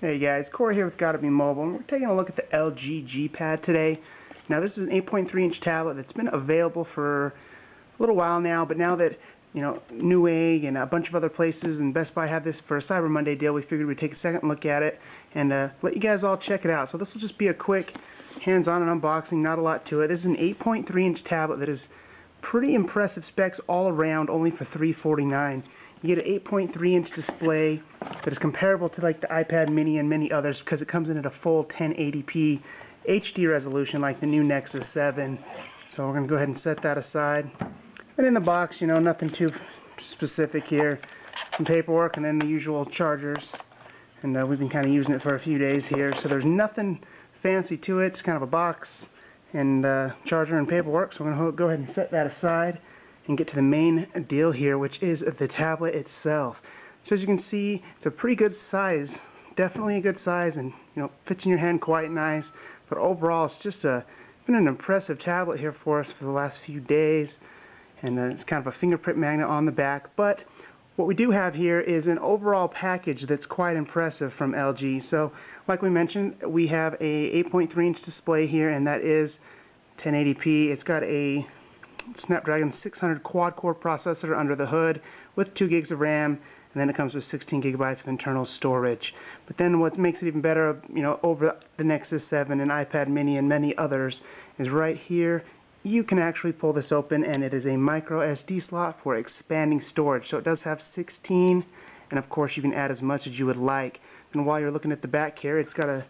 Hey guys, Corey here with Gotta Be Mobile, and we're taking a look at the LG G Pad today. Now this is an 8.3-inch tablet that's been available for a little while now, but now that, Newegg and a bunch of other places and Best Buy have this for a Cyber Monday deal, we figured we'd take a second look at it and let you guys all check it out. So this will just be a quick hands-on and unboxing, not a lot to it. This is an 8.3-inch tablet that is pretty impressive specs all around, only for $349. You get an 8.3-inch display that is comparable to like the iPad mini and many others because it comes in at a full 1080p HD resolution like the new Nexus 7. So we're going to go ahead and set that aside. And in the box, nothing too specific here. Some paperwork and then the usual chargers. And we've been kind of using it for a few days here, so there's nothing fancy to it. It's kind of a box and charger and paperwork. So we're going to go ahead and set that aside and get to the main deal here, which is the tablet itself. So as you can see, it's a pretty good size, definitely a good size, and fits in your hand quite nice. But overall, it's just been an impressive tablet here for us for the last few days, and it's kind of a fingerprint magnet on the back. But what we do have here is an overall package that's quite impressive from LG. So like we mentioned, we have a 8.3-inch display here, and that is 1080p. It's got a Snapdragon 600 quad-core processor under the hood with 2 gigs of RAM, and then it comes with 16 gigabytes of internal storage. But then what makes it even better, over the Nexus 7 and iPad mini and many others, is right here you can actually pull this open, and it is a micro SD slot for expanding storage. So it does have 16, and of course you can add as much as you would like. And while you're looking at the back here, it's got a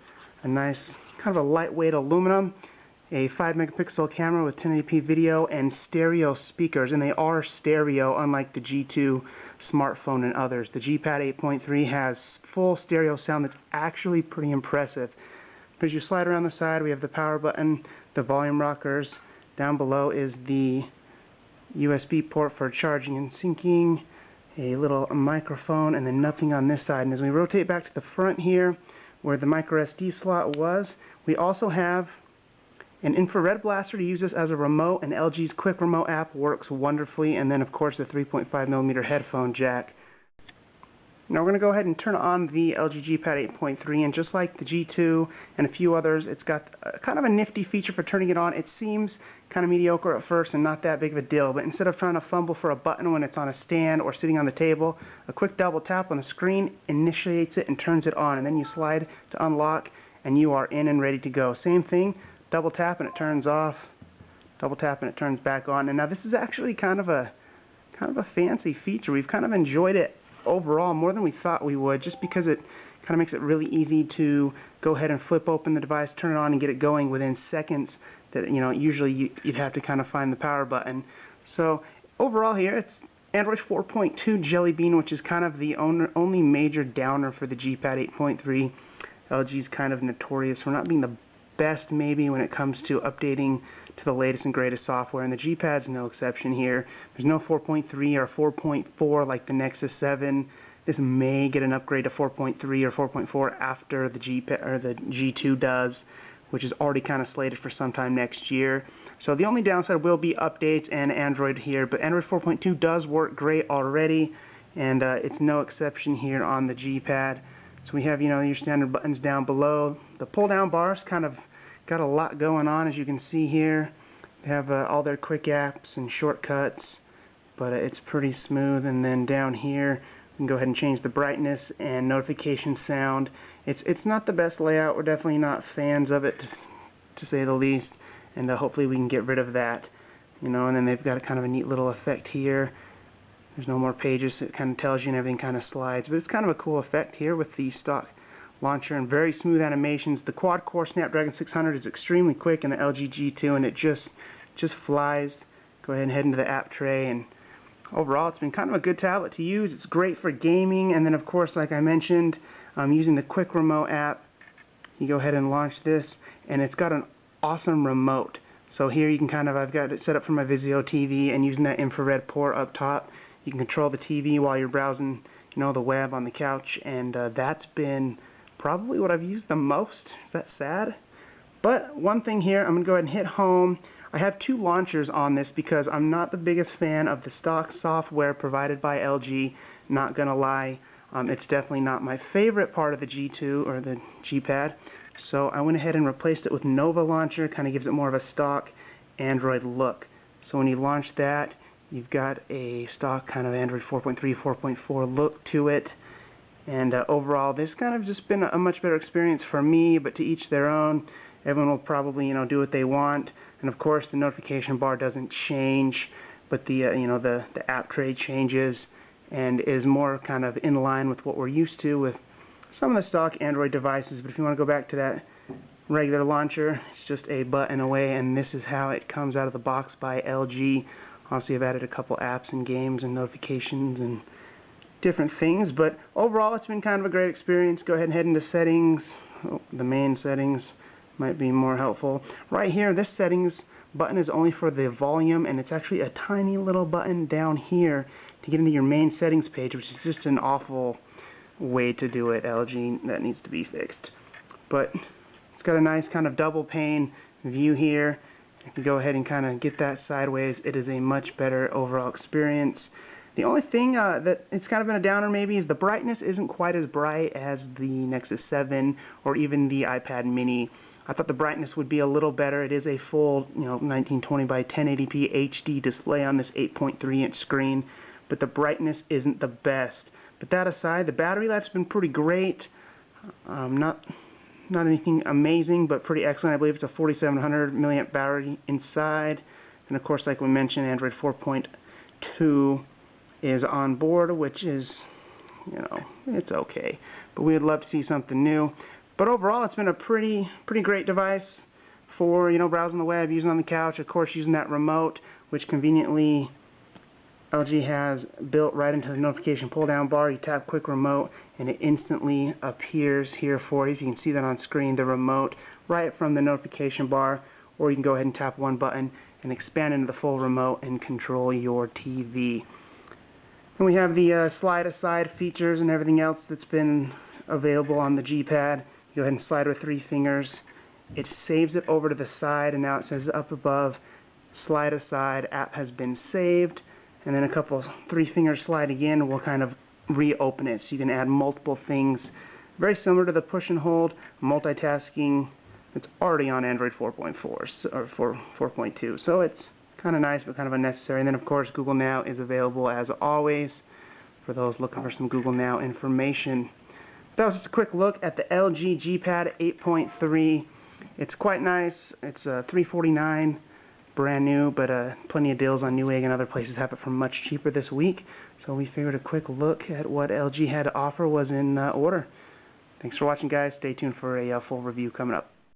nice kind of a lightweight aluminum, a 5 megapixel camera with 1080p video, and stereo speakers, and they are stereo unlike the G2 smartphone and others. The G Pad 8.3 has full stereo sound that's actually pretty impressive. As you slide around the side, we have the power button, the volume rockers. Down below is the USB port for charging and syncing, a little microphone, and then nothing on this side. And as we rotate back to the front here, where the micro SD slot was, we also have an infrared blaster to use this as a remote, and LG's Quick Remote app works wonderfully, and then of course the 3.5mm headphone jack. Now we're going to go ahead and turn on the LG G Pad 8.3, and just like the G2 and a few others, it's got kind of a nifty feature for turning it on. It seems kind of mediocre at first and not that big of a deal, but instead of trying to fumble for a button when it's on a stand or sitting on the table, a quick double tap on the screen initiates it and turns it on, and then you slide to unlock and you are in and ready to go. Same thing, double tap and it turns off, double tap and it turns back on. And now this is actually kind of a fancy feature. We've kind of enjoyed it overall more than we thought we would, just because it kind of makes it really easy to go ahead and flip open the device, turn it on, and get it going within seconds that usually you'd have to kind of find the power button. So overall here, it's Android 4.2 Jelly Bean, which is kind of the only major downer for the G Pad 8.3. LG's kind of notorious for not being the best maybe when it comes to updating to the latest and greatest software, and the G Pad's no exception here. There's no 4.3 or 4.4 like the Nexus 7. This may get an upgrade to 4.3 or 4.4 after the G2 does, which is already kind of slated for sometime next year. So the only downside will be updates and Android here, but Android 4.2 does work great already, and it's no exception here on the G Pad. So we have, your standard buttons down below. The pull-down bars kind of got a lot going on, as you can see here. They have all their quick apps and shortcuts, but it's pretty smooth. And then down here, we can go ahead and change the brightness and notification sound. It's not the best layout. We're definitely not fans of it, to say the least. And hopefully we can get rid of that. And then they've got kind of a neat little effect here. There's no more pages, so it kind of tells you and everything kind of slides. But it's kind of a cool effect here with the stock launcher and very smooth animations. The quad-core Snapdragon 600 is extremely quick in the LG G2, and it just flies. Go ahead and head into the app tray, and overall it's been kind of a good tablet to use. It's great for gaming, and then of course, like I mentioned, using the Quick Remote app, you go ahead and launch this, and it's got an awesome remote. So here you can I've got it set up for my Vizio TV, and using that infrared port up top, you can control the TV while you're browsing, the web on the couch, and that's been probably what I've used the most. Is that sad? But one thing here, I'm going to go ahead and hit home. I have two launchers on this because I'm not the biggest fan of the stock software provided by LG, not going to lie. It's definitely not my favorite part of the G2 or the G-Pad, so I went ahead and replaced it with Nova Launcher. Kind of gives it more of a stock Android look. So when you launch that, you've got a stock kind of Android 4.3, 4.4 look to it. And overall, this kind of just been a much better experience for me, but to each their own. Everyone will probably, do what they want. And of course, the notification bar doesn't change, but the app tray changes and is more kind of in line with what we're used to with some of the stock Android devices. But if you want to go back to that regular launcher, it's just a button away, and this is how it comes out of the box by LG. Also, you've added a couple apps and games and notifications and different things, but overall it's been kind of a great experience. Go ahead and head into settings. The main settings might be more helpful. Right here, this settings button is only for the volume, and it's actually a tiny little button down here to get into your main settings page, which is just an awful way to do it, LG. That needs to be fixed. But it's got a nice kind of double pane view here. You can go ahead and kind of get that sideways. It is a much better overall experience. The only thing that it's kind of been a downer maybe is the brightness isn't quite as bright as the Nexus 7 or even the iPad mini. I thought the brightness would be a little better. It is a full 1920 by 1080p HD display on this 8.3-inch screen, but the brightness isn't the best. But that aside, the battery life's been pretty great. Not anything amazing, but pretty excellent. I believe it's a 4700 milliamp battery inside. And of course, like we mentioned, Android 4.2 is on board, which is, it's okay. But we'd love to see something new. But overall, it's been a pretty great device for, browsing the web, using on the couch, of course, using that remote, which conveniently LG has built right into the notification pull-down bar. You tap quick remote, and it instantly appears here for you. If you can see that on screen, the remote right from the notification bar, or you can go ahead and tap one button and expand into the full remote and control your TV. And we have the slide aside features and everything else that's been available on the G-Pad. Go ahead and slide with 3 fingers. It saves it over to the side, and now it says up above, slide aside, app has been saved. And then 3 fingers slide again will kind of reopen it. So you can add multiple things. Very similar to the push and hold multitasking. It's already on Android 4.4 or 4.2. So it's kind of nice, but kind of unnecessary. And then, of course, Google Now is available as always for those looking for some Google Now information. That was just a quick look at the LG G-Pad 8.3. It's quite nice. It's $349, brand new, but plenty of deals on Newegg and other places have it for much cheaper this week. So we figured a quick look at what LG had to offer was in order. Thanks for watching, guys. Stay tuned for a full review coming up.